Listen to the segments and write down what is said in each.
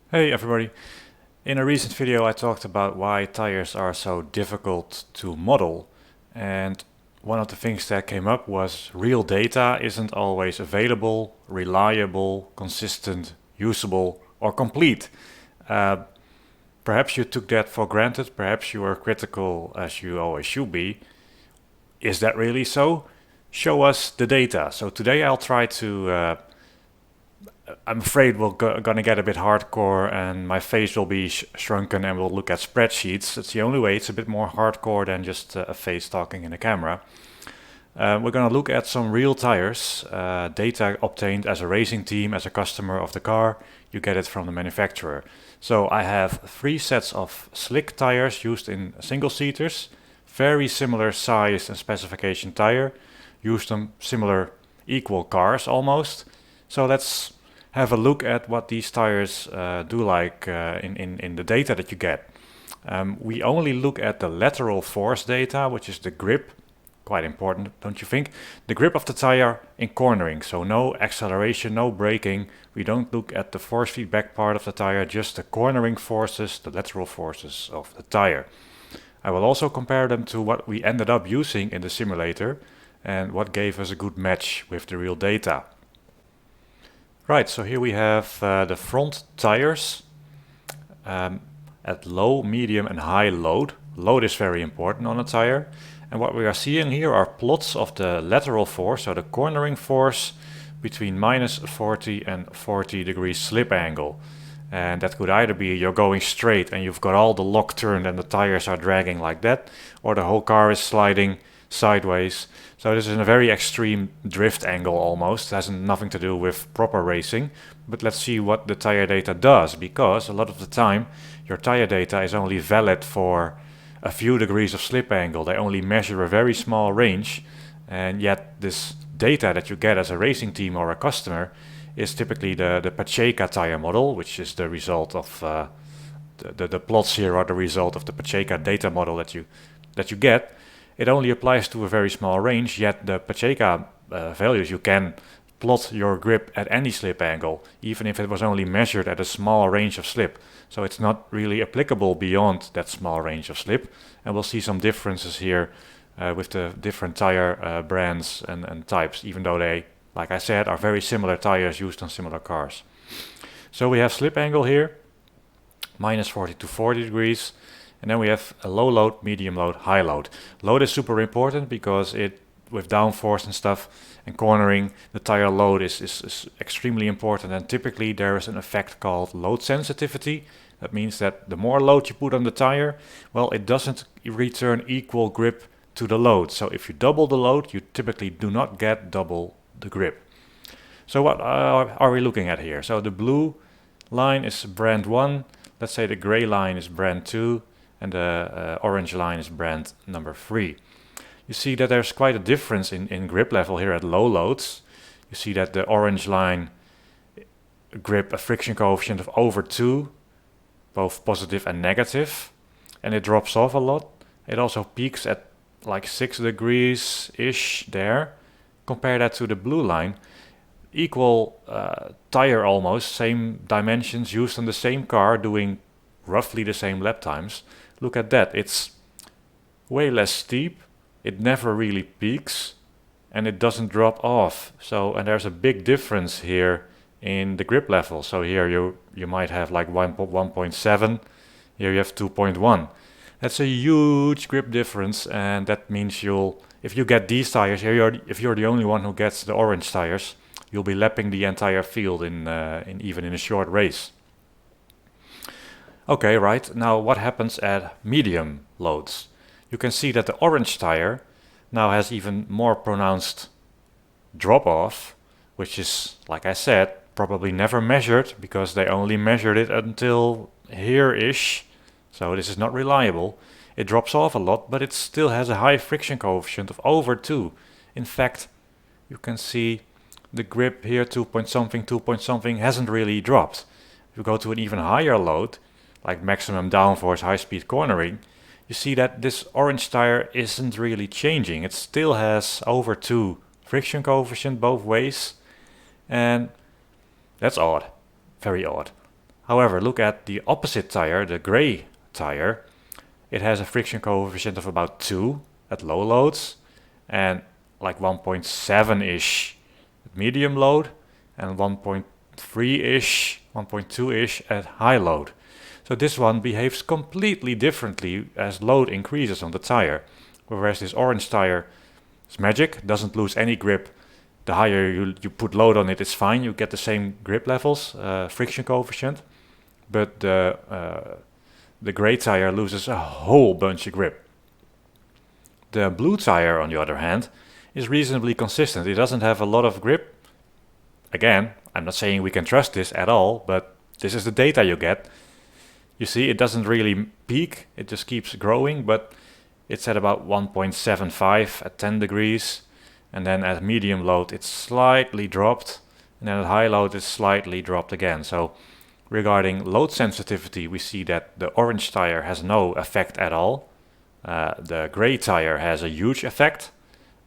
Hey everybody! In a recent video I talked about why tires are so difficult to model, and one of the things that came up was real data isn't always available, reliable, consistent, usable or complete. Uh, Perhaps you took that for granted, perhaps you were critical as you always should be. Is that really so? Show us the data. So today I'll try to I'm afraid we're gonna get a bit hardcore and my face will be shrunken and we'll look at spreadsheets. It's the only way. It's a bit more hardcore than just a face talking in a camera. We're gonna look at some real tires, data obtained as a racing team, as a customer of the car. You get it from the manufacturer. So I have 3 sets of slick tires used in single-seaters, very similar size and specification tire, used on similar equal cars almost. So let's have a look at what these tires do like in the data that you get. We only look at the lateral force data, which is the grip. Quite important, don't you think? The grip of the tire in cornering, so no acceleration, no braking. We don't look at the force feedback part of the tire, just the cornering forces, the lateral forces of the tire. I will also compare them to what we ended up using in the simulator and what gave us a good match with the real data. Right, so here we have the front tires at low, medium and high load. Load is very important on a tire. And what we are seeing here are plots of the lateral force, so the cornering force between minus 40 and 40 degrees slip angle. And that could either be you're going straight and you've got all the lock turned and the tires are dragging like that, or the whole car is sliding sideways. So this is a very extreme drift angle almost. It has nothing to do with proper racing. But let's see what the tire data does, because a lot of the time your tire data is only valid for a few degrees of slip angle. They only measure a very small range, and yet this data that you get as a racing team or a customer is typically the Pacheca tire model, which is the result of the plots here are the result of the Pacheca data model that you get. It only applies to a very small range, yet the Pacheca values, you can plot your grip at any slip angle, even if it was only measured at a small range of slip. So it's not really applicable beyond that small range of slip. And we'll see some differences here with the different tire brands and types, even though they, like I said, are very similar tires used on similar cars. So we have slip angle here, minus 40 to 40 degrees. And then we have a low load, medium load, high load. Load is super important because with downforce and stuff and cornering, the tire load is extremely important. And typically there is an effect called load sensitivity. That means that the more load you put on the tire, well, it doesn't return equal grip to the load. So if you double the load, you typically do not get double the grip. So what are we looking at here? So the blue line is brand 1. Let's say the gray line is brand 2. And the orange line is brand number 3. You see that there's quite a difference in grip level here at low loads. You see that the orange line grip a friction coefficient of over 2, both positive and negative, and it drops off a lot. It also peaks at like 6 degrees-ish there. Compare that to the blue line. Equal tire almost, same dimensions, used on the same car, doing roughly the same lap times. Look at that, it's way less steep, it never really peaks, and it doesn't drop off. So, and there's a big difference here in the grip level. So here you might have like 1.7, here you have 2.1. That's a huge grip difference, and that means if you get these tires here, if you're the only one who gets the orange tires, you'll be lapping the entire field even in a short race. Okay, right, now what happens at medium loads? You can see that the orange tire now has even more pronounced drop-off, which is, like I said, probably never measured because they only measured it until here-ish, so this is not reliable. It drops off a lot, but it still has a high friction coefficient of over 2. In fact, you can see the grip here, 2 point something, hasn't really dropped. If you go to an even higher load, like maximum downforce, high-speed cornering, you see that this orange tire isn't really changing. It still has over 2 friction coefficient both ways, and that's odd, very odd. However, look at the opposite tire, the gray tire. It has a friction coefficient of about 2 at low loads and like 1.7-ish at medium load and 1.3-ish, 1.2-ish at high load. So this one behaves completely differently as load increases on the tire. Whereas this orange tire is magic, doesn't lose any grip. The higher you put load on it, it's fine. You get the same grip levels, friction coefficient. But the gray tire loses a whole bunch of grip. The blue tire, on the other hand, is reasonably consistent. It doesn't have a lot of grip. Again, I'm not saying we can trust this at all, but this is the data you get. You see, it doesn't really peak, it just keeps growing, but it's at about 1.75 at 10 degrees, and then at medium load it's slightly dropped, and then at high load it's slightly dropped again. So regarding load sensitivity, we see that the orange tire has no effect at all. The gray tire has a huge effect,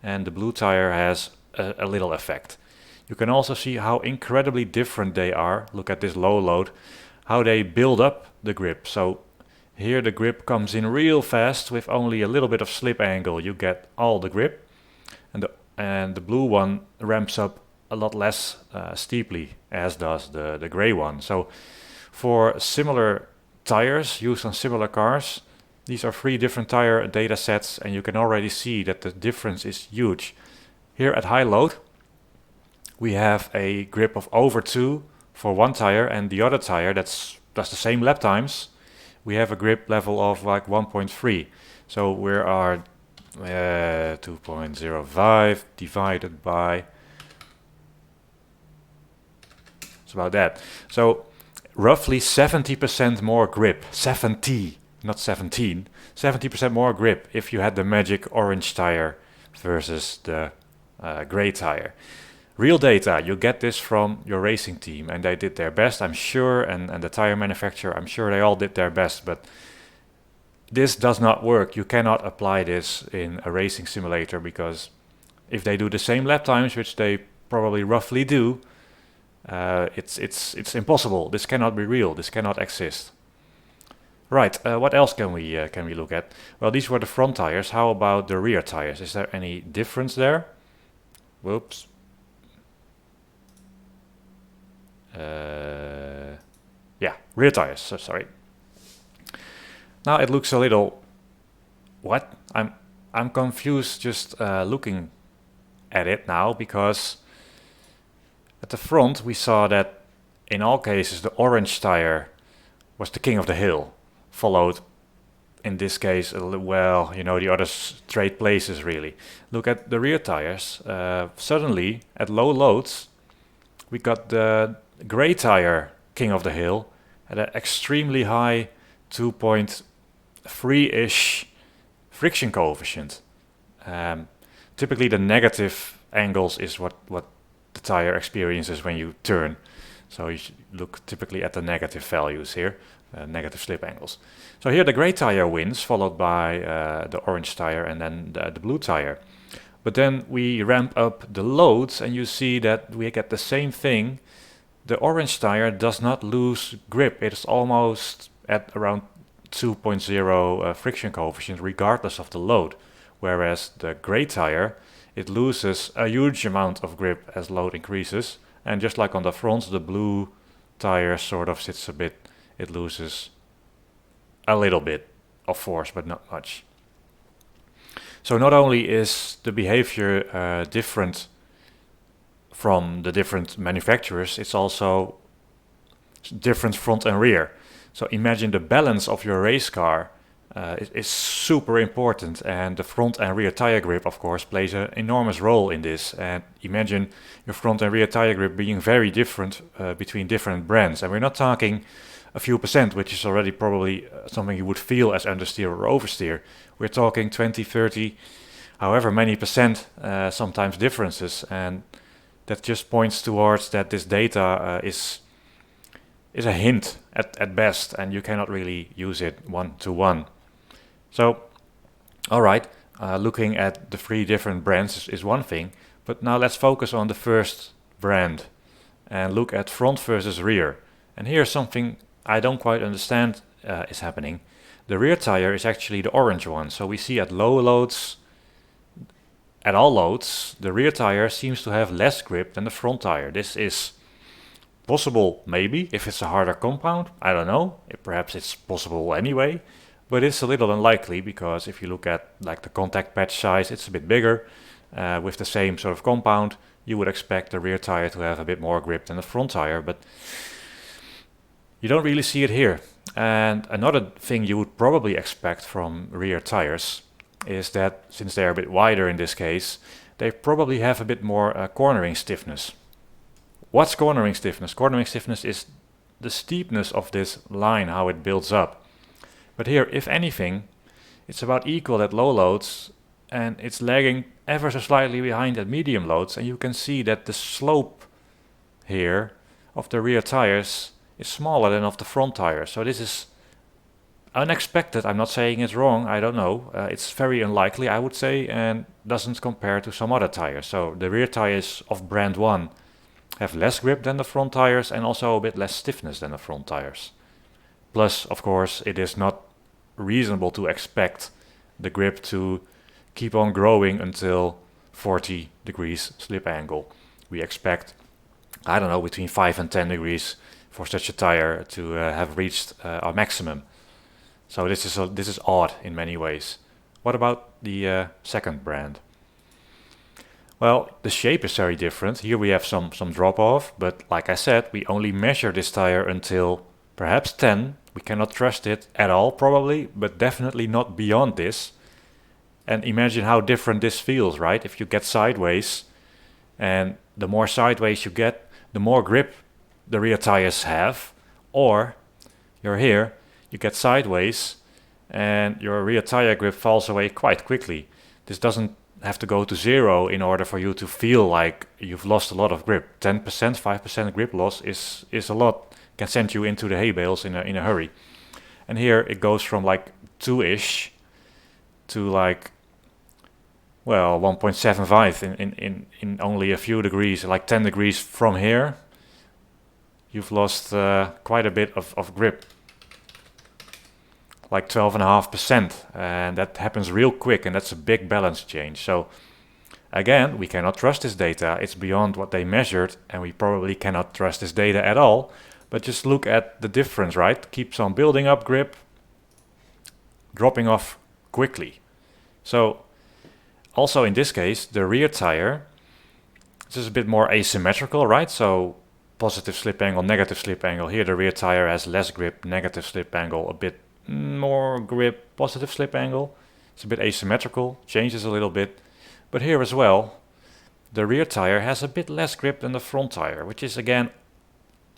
and the blue tire has a little effect. You can also see how incredibly different they are. Look at this low load, how they build up the grip. So here the grip comes in real fast with only a little bit of slip angle. You get all the grip, and the blue one ramps up a lot less steeply, as does the gray one. So for similar tires used on similar cars, these are 3 different tire data sets, and you can already see that the difference is huge. Here at high load, we have a grip of over 2 for one tire, and the other tire does the same lap times, we have a grip level of like 1.3. So we are 2.05 divided by, it's about that. So roughly 70% more grip, 70, not 17, 70% more grip if you had the magic orange tire versus the gray tire. Real data, you get this from your racing team, and they did their best, I'm sure, and the tire manufacturer, I'm sure they all did their best, but this does not work. You cannot apply this in a racing simulator, because if they do the same lap times, which they probably roughly do, it's impossible. This cannot be real. This cannot exist. Right, what else can we look at? Well, these were the front tires. How about the rear tires? Is there any difference there? Whoops. Yeah, rear tires, so sorry. Now it looks a little, what? I'm confused just looking at it now, because at the front we saw that in all cases the orange tire was the king of the hill, followed in this case, well, you know, the others trade places really. Look at the rear tires. Suddenly at low loads we got the gray tire king of the hill at an extremely high 2.3-ish friction coefficient. Typically the negative angles is what the tire experiences when you turn. So you should look typically at the negative values here, negative slip angles. So here the gray tire wins, followed by the orange tire and then the blue tire. But then we ramp up the loads and you see that we get the same thing. The orange tire does not lose grip. It's almost at around 2.0 friction coefficient regardless of the load. Whereas the gray tire, it loses a huge amount of grip as load increases. And just like on the front, the blue tire sort of sits a bit, it loses a little bit of force, but not much. So not only is the behavior different from the different manufacturers, it's also different front and rear. So imagine the balance of your race car is super important, and the front and rear tire grip of course plays an enormous role in this. And imagine your front and rear tire grip being very different between different brands, and we're not talking a few percent, which is already probably something you would feel as understeer or oversteer. We're talking 20, 30, however many percent sometimes differences, and that just points towards that this data is a hint at best, and you cannot really use it one-to-one. So, alright, looking at the 3 different brands is one thing, but now let's focus on the first brand and look at front versus rear. And here's something I don't quite understand is happening. The rear tire is actually the orange one. So we see at low loads, at all loads, the rear tire seems to have less grip than the front tire. This is possible, maybe, if it's a harder compound. I don't know. Perhaps it's possible anyway. But it's a little unlikely because if you look at like the contact patch size, it's a bit bigger. With the same sort of compound, you would expect the rear tire to have a bit more grip than the front tire, but you don't really see it here. And another thing you would probably expect from rear tires is that since they're a bit wider in this case, they probably have a bit more cornering stiffness. What's cornering stiffness? Cornering stiffness is the steepness of this line, how it builds up. But here, if anything, it's about equal at low loads and it's lagging ever so slightly behind at medium loads, and you can see that the slope here of the rear tires is smaller than of the front tire. So this is unexpected. I'm not saying it's wrong, I don't know. It's very unlikely, I would say, and doesn't compare to some other tires. So the rear tires of brand 1 have less grip than the front tires and also a bit less stiffness than the front tires. Plus, of course, it is not reasonable to expect the grip to keep on growing until 40 degrees slip angle. We expect, I don't know, between 5 and 10 degrees for such a tire to have reached our maximum. So this is odd in many ways. What about the second brand? Well, the shape is very different. Here we have some drop off, but like I said, we only measure this tire until perhaps 10. We cannot trust it at all probably, but definitely not beyond this. And imagine how different this feels, right? If you get sideways, and the more sideways you get, the more grip the rear tires have. Or you're here, you get sideways, and your rear tire grip falls away quite quickly. This doesn't have to go to 0 in order for you to feel like you've lost a lot of grip. 10%, 5% grip loss is a lot, can send you into the hay bales in a hurry. And here it goes from like 2-ish to like, well, 1.75 in only a few degrees, like 10 degrees from here. You've lost quite a bit of grip, like 12.5%, and that happens real quick, and that's a big balance change. So again, we cannot trust this data. It's beyond what they measured, and we probably cannot trust this data at all. But just look at the difference, right? Keeps on building up grip, dropping off quickly. So also in this case, the rear tire, this is a bit more asymmetrical, right? So positive slip angle, negative slip angle. Here the rear tire has less grip, negative slip angle, a bit more grip, positive slip angle. It's a bit asymmetrical, changes a little bit. But here as well, the rear tire has a bit less grip than the front tire, which is again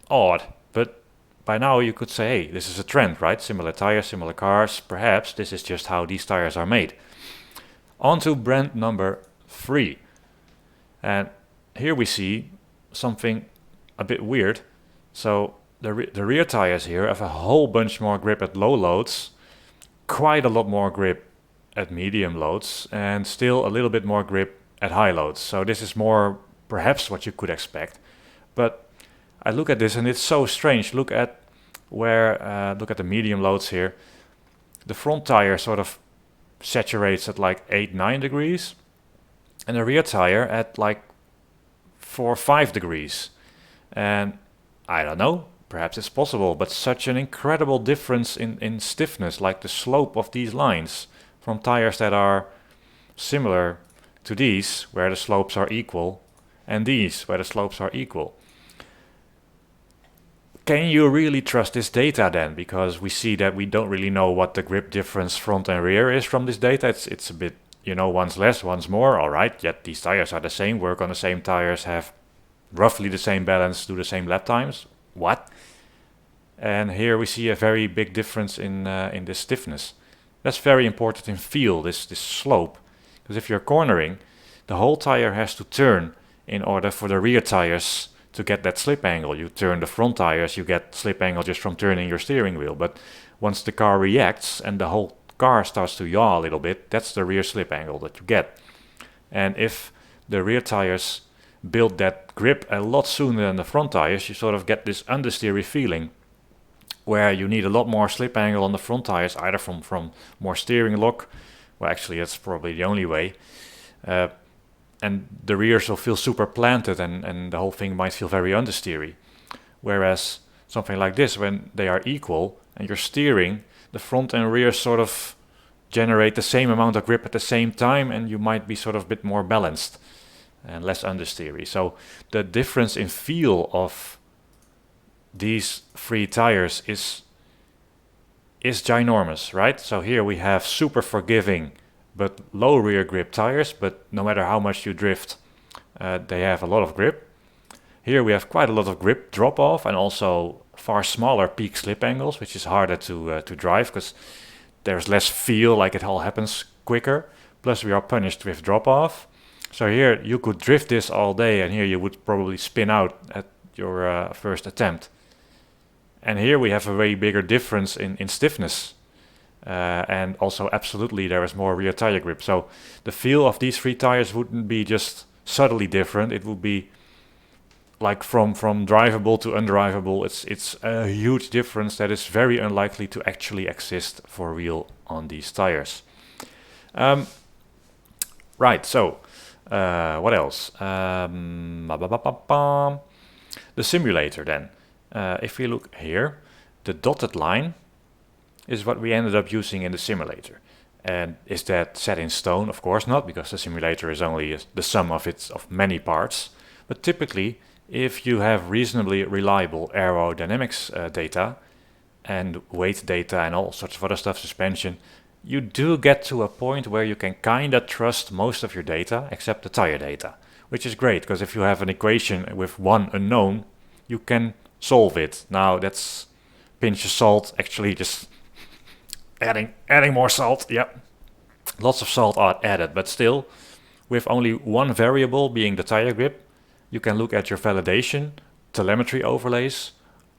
odd. But by now you could say, hey, this is a trend, right? Similar tires, similar cars. Perhaps this is just how these tires are made. On to brand number 3. And here we see something a bit weird. So the rear tires here have a whole bunch more grip at low loads, quite a lot more grip at medium loads, and still a little bit more grip at high loads. So this is more perhaps what you could expect. But I look at this and it's so strange. Look at the medium loads here. The front tire sort of saturates at like 8-9 degrees, and the rear tire at like 4-5 degrees. And I don't know, perhaps it's possible, but such an incredible difference in stiffness, like the slope of these lines from tires that are similar to these, where the slopes are equal, and these, where the slopes are equal. Can you really trust this data then? Because we see that we don't really know what the grip difference front and rear is from this data. It's a bit, one's less, one's more, all right, yet these tires are the same, work on the same tires, have roughly the same balance, do the same lap times. What? And here we see a very big difference in this stiffness. That's very important in feel, this slope. Because if you're cornering, the whole tire has to turn in order for the rear tires to get that slip angle. You turn the front tires, you get slip angle just from turning your steering wheel. But once the car reacts and the whole car starts to yaw a little bit, that's the rear slip angle that you get. And if the rear tires build that grip a lot sooner than the front tires, you sort of get this understeery feeling. where you need a lot more slip angle on the front tires, either from more steering lock. Well, actually, that's probably the only way. And the rears will feel super planted, and the whole thing might feel very understeery. Whereas something like this, when they are equal and you're steering, the front and rear sort of generate the same amount of grip at the same time, and you might be sort of a bit more balanced and less understeery. So the difference in feel of these three tires is ginormous, right? So here we have super forgiving but low rear grip tires, but no matter how much you drift, they have a lot of grip. Here we have quite a lot of grip drop off, and also far smaller peak slip angles, which is harder to drive because there's less feel, like it all happens quicker. Plus we are punished with drop off. So here you could drift this all day, and here you would probably spin out at your first attempt. And here we have a way bigger difference in stiffness. And also absolutely there is more rear tire grip. So the feel of these three tires wouldn't be just subtly different. It would be like from drivable to undrivable. It's a huge difference that is very unlikely to actually exist for real on these tires. Right, so what else? The simulator then. If we look here, the dotted line is what we ended up using in the simulator. And is that set in stone? Of course not, because the simulator is only the sum of many parts. But typically, if you have reasonably reliable aerodynamics data and weight data and all sorts of other stuff, suspension, you do get to a point where you can kind of trust most of your data except the tire data, which is great, because if you have an equation with one unknown, you can solve it. Now that's pinch of salt, actually just adding more salt. Yep, lots of salt are added, but still, with only one variable being the tire grip, you can look at your validation. Telemetry overlays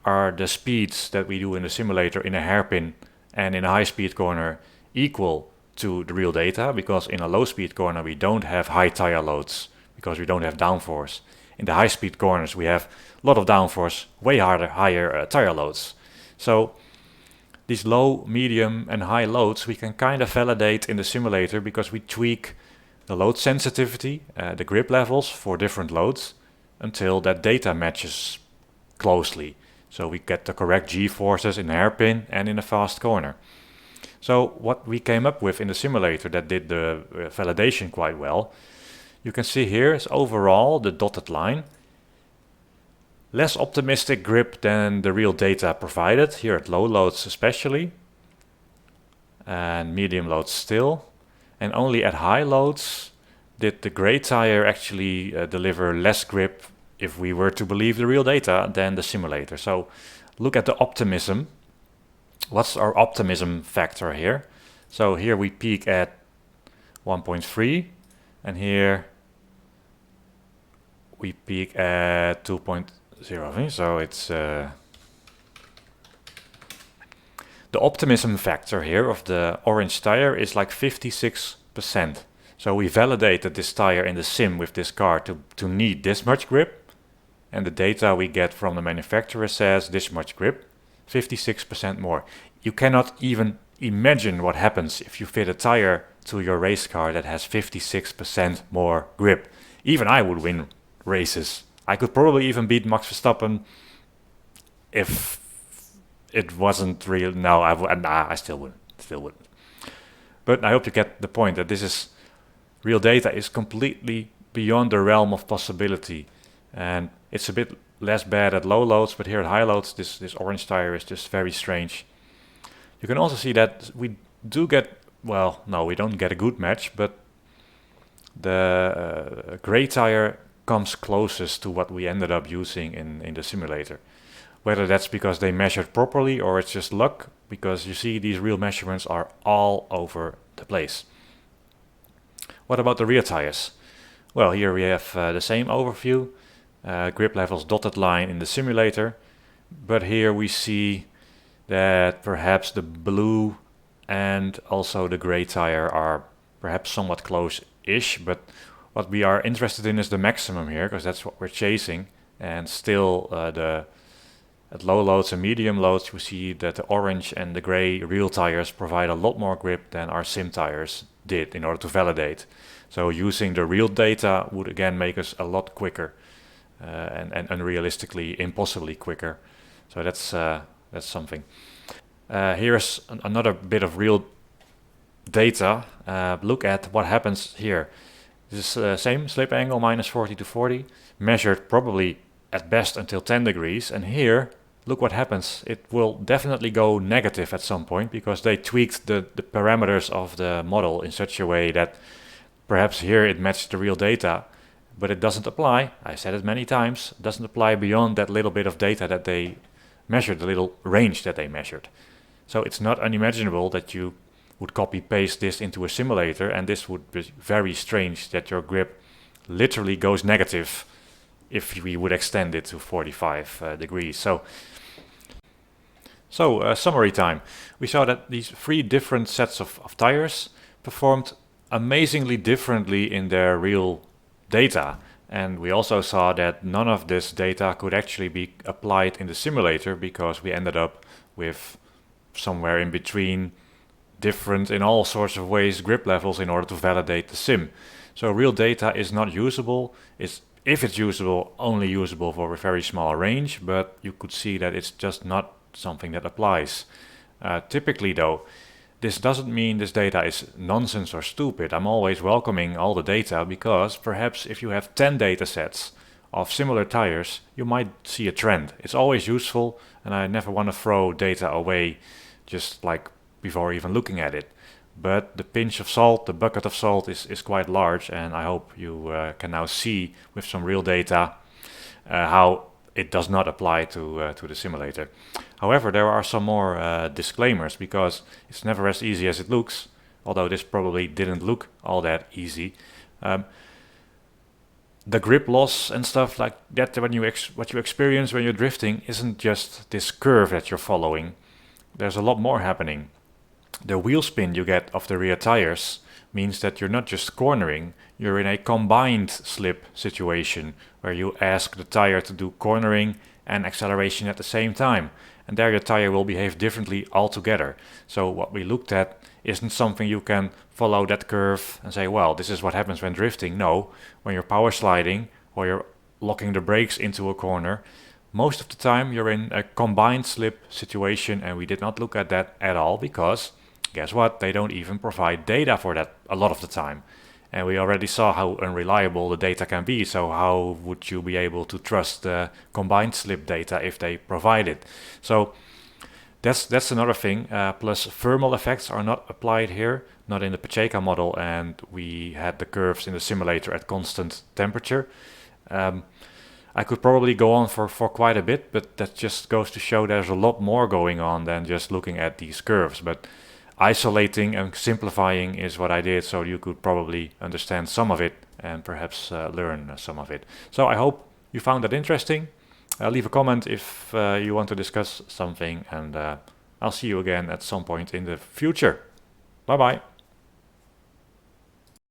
are the speeds that we do in the simulator in a hairpin and in a high speed corner equal to the real data, because in a low speed corner we don't have high tire loads because we don't have downforce. In the high speed corners we have a lot of downforce, way higher tire loads. So these low, medium and high loads we can kind of validate in the simulator because we tweak the load sensitivity, the grip levels for different loads until that data matches closely. So we get the correct G-forces in a hairpin and in a fast corner. So what we came up with in the simulator that did the validation quite well, you can see here is overall the dotted line. Less optimistic grip than the real data provided, here at low loads especially, and medium loads still. And only at high loads did the gray tire actually deliver less grip, if we were to believe the real data, than the simulator. So look at the optimism. What's our optimism factor here? So here we peak at 1.3, and here we peak at 2.0. So it's the optimism factor here of the orange tire is like 56%. So we validated this tire in the sim with this car to need this much grip, and the data we get from the manufacturer says this much grip, 56% more. You cannot even imagine what happens if you fit a tire to your race car that has 56% more grip. Even I would win races. I could probably even beat Max Verstappen if it wasn't real. No, I still wouldn't. But I hope you get the point that this is real data is completely beyond the realm of possibility, and it's a bit less bad at low loads, but here at high loads, this orange tire is just very strange. You can also see that we do get, well, no, we don't get a good match, but the gray tire comes closest to what we ended up using in the simulator. Whether that's because they measured properly or it's just luck, because you see these real measurements are all over the place. What about the rear tires? Well, here we have the same overview, grip levels dotted line in the simulator, but here we see that perhaps the blue and also the gray tire are perhaps somewhat close-ish, but what we are interested in is the maximum here, because that's what we're chasing, and still the At low loads and medium loads, we see that the orange and the gray real tires provide a lot more grip than our sim tires did in order to validate. So using the real data would again make us a lot quicker and unrealistically, impossibly quicker. So that's something. Here's another bit of real data. Look at what happens here. This is same slip angle, minus 40 to 40, measured probably at best until 10 degrees. And here, look what happens. It will definitely go negative at some point because they tweaked the parameters of the model in such a way that perhaps here it matched the real data, but it doesn't apply. I said it many times, it doesn't apply beyond that little bit of data that they measured, the little range that they measured. So it's not unimaginable that you would copy paste this into a simulator, and this would be very strange that your grip literally goes negative if we would extend it to 45 degrees. So summary time. We saw that these 3 different sets of tires performed amazingly differently in their real data. And we also saw that none of this data could actually be applied in the simulator because we ended up with somewhere in between different in all sorts of ways grip levels in order to validate the sim. So real data is not usable. If it's usable, only usable for a very small range, but you could see that it's just not something that applies. Typically though, this doesn't mean this data is nonsense or stupid. I'm always welcoming all the data because perhaps if you have 10 data sets of similar tires, you might see a trend. It's always useful, and I never want to throw data away just like before even looking at it. But the pinch of salt, the bucket of salt is quite large, and I hope you can now see with some real data how it does not apply to the simulator. However, there are some more disclaimers because it's never as easy as it looks, although this probably didn't look all that easy. The grip loss and stuff like that, what you experience when you're drifting, isn't just this curve that you're following. There's a lot more happening. The wheel spin you get of the rear tires means that you're not just cornering, you're in a combined slip situation where you ask the tire to do cornering and acceleration at the same time. And there your tire will behave differently altogether. So what we looked at isn't something you can follow that curve and say, well, this is what happens when drifting. No, when you're power sliding or you're locking the brakes into a corner, most of the time you're in a combined slip situation, and we did not look at that at all because guess what? They don't even provide data for that a lot of the time. And we already saw how unreliable the data can be, so how would you be able to trust the combined slip data if they provide it? So that's another thing. Plus thermal effects are not applied here, not in the Pacheco model, and we had the curves in the simulator at constant temperature. I could probably go on for quite a bit, but that just goes to show there's a lot more going on than just looking at these curves. But isolating and simplifying is what I did, so you could probably understand some of it and perhaps learn some of it. So I hope you found that interesting. Leave a comment if you want to discuss something, and I'll see you again at some point in the future. Bye bye.